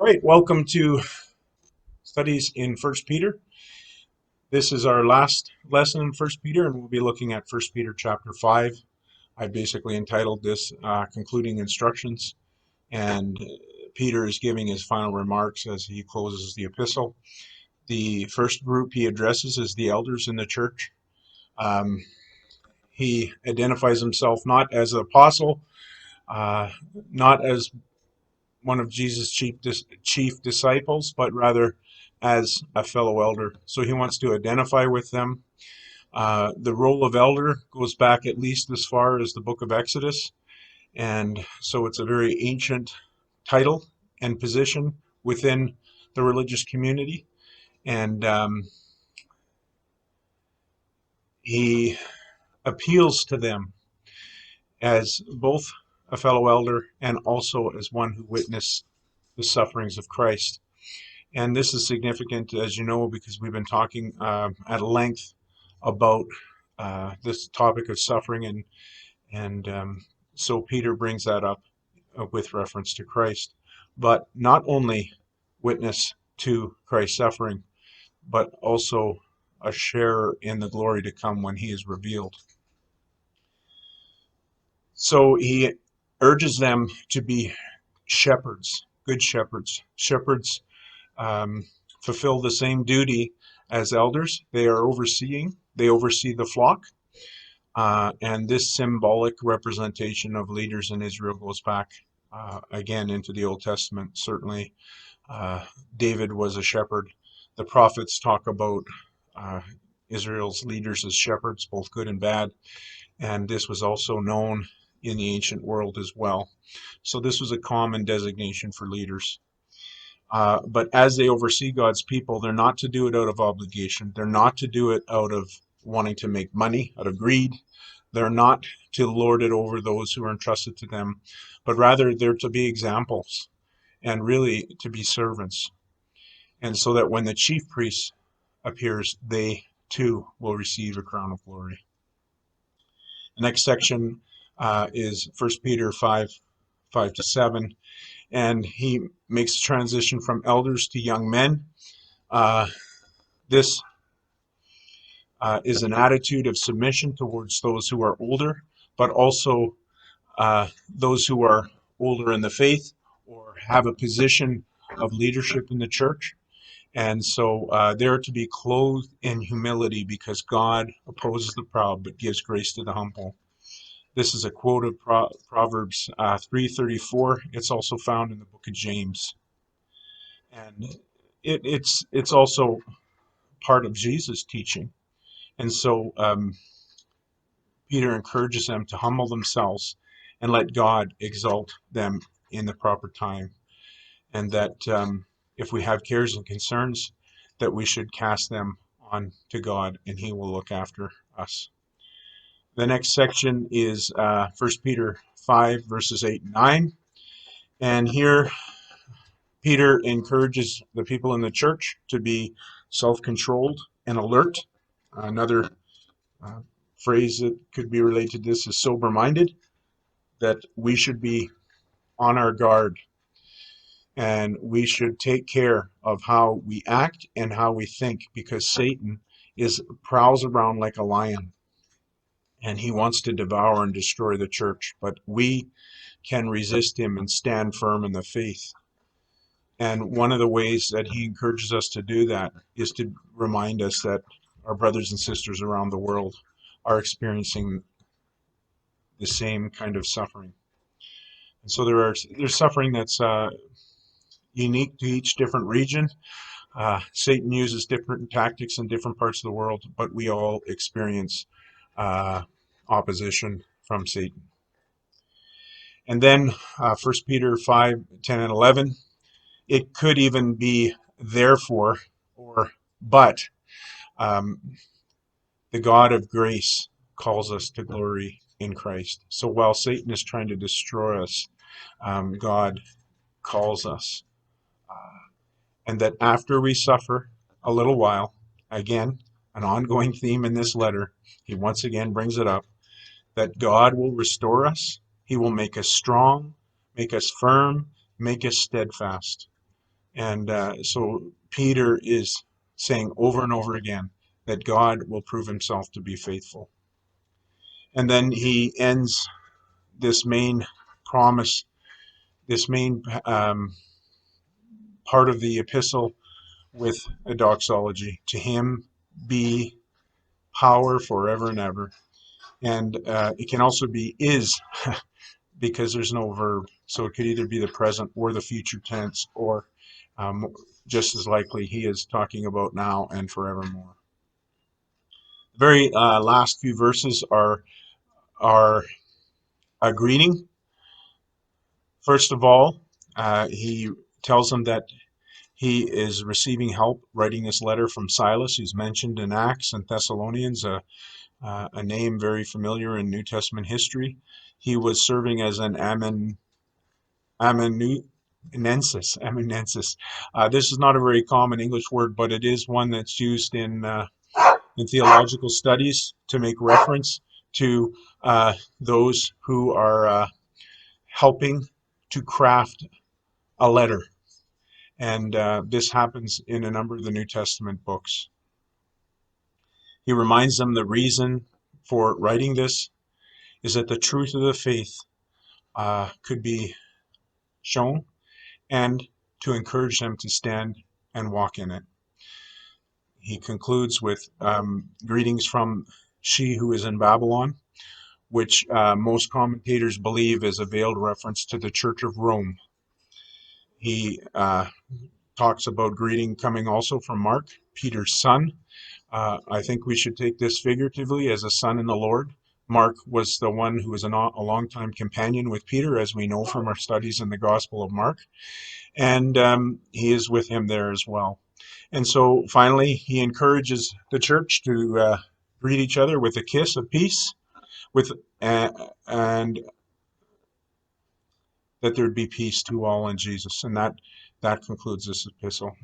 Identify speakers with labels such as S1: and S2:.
S1: All right, welcome to studies in First Peter. This is our last lesson in First Peter, and we'll be looking at First Peter chapter 5. I basically entitled this Concluding Instructions, and Peter is giving his final remarks as he closes the epistle. The first group he addresses is the elders in the church. Um, he identifies himself not as an apostle, not as one of Jesus' chief disciples, but rather as a fellow elder. So he wants to identify with them. The role of elder goes back at least as far as the book of Exodus, and so it's a very ancient title and position within the religious community. And he appeals to them as both a fellow elder and also as one who witnessed the sufferings of Christ. And this is significant, as you know, because we've been talking at length about this topic of suffering, and so Peter brings that up with reference to Christ. But not only witness to Christ's suffering, but also a share in the glory to come when he is revealed. So he urges them to be shepherds, good shepherds. Shepherds fulfill the same duty as elders. They oversee the flock. And this symbolic representation of leaders in Israel goes back again into the Old Testament. Certainly, David was a shepherd. The prophets talk about Israel's leaders as shepherds, both good and bad. And this was also known in the ancient world as well. So this was a common designation for leaders. But as they oversee God's people, they're not to do it out of obligation. They're not to do it out of wanting to make money, out of greed. They're not to lord it over those who are entrusted to them, but rather they're to be examples and really to be servants. And so that when the chief priest appears, they too will receive a crown of glory. The next section is 1 Peter 5 to 7. And he makes a transition from elders to young men. This is an attitude of submission towards those who are older, but also those who are older in the faith or have a position of leadership in the church. And so they're to be clothed in humility because God opposes the proud but gives grace to the humble. This is a quote of Proverbs 3:34. It's also found in the book of James. And it's also part of Jesus' teaching. And so Peter encourages them to humble themselves and let God exalt them in the proper time. And that if we have cares and concerns, that we should cast them on to God and he will look after us. The next section is 1 Peter 5, verses 8 and 9. And here Peter encourages the people in the church to be self-controlled and alert. Another phrase that could be related to this is sober-minded, that we should be on our guard and we should take care of how we act and how we think because Satan prowls around like a lion and he wants to devour and destroy the church, but we can resist him and stand firm in the faith. And one of the ways that he encourages us to do that is to remind us that our brothers and sisters around the world are experiencing the same kind of suffering. And so there's suffering that's unique to each different region. Satan uses different tactics in different parts of the world, but we all experience opposition from Satan. And then 1 Peter 5, 10, and 11, it could even be therefore or but the God of grace calls us to glory in Christ. So while Satan is trying to destroy us, God calls us. And that after we suffer a little while, again, an ongoing theme in this letter, he once again brings it up, that God will restore us. He will make us strong, make us firm, make us steadfast. And so Peter is saying over and over again that God will prove himself to be faithful. And then he ends this main promise, this main part of the epistle with a doxology. To him be power forever and ever. And it can also be is, because there's no verb. So it could either be the present or the future tense, or just as likely he is talking about now and forevermore. The very last few verses are a greeting. First of all, he tells them that he is receiving help writing this letter from Silas, who's mentioned in Acts and Thessalonians, a name very familiar in New Testament history. He was serving as an amanuensis. This is not a very common English word, but it is one that's used in theological studies to make reference to those who are helping to craft a letter. And this happens in a number of the New Testament books. He reminds them the reason for writing this is that the truth of the faith could be shown, and to encourage them to stand and walk in it. He concludes with greetings from she who is in Babylon, which most commentators believe is a veiled reference to the Church of Rome. He talks about greeting coming also from Mark, Peter's son. I think we should take this figuratively as a son in the Lord. Mark was the one who was a long-time companion with Peter, as we know from our studies in the Gospel of Mark. And he is with him there as well. And so finally, he encourages the church to greet each other with a kiss of peace, and that there'd be peace to all in Jesus. And that concludes this epistle.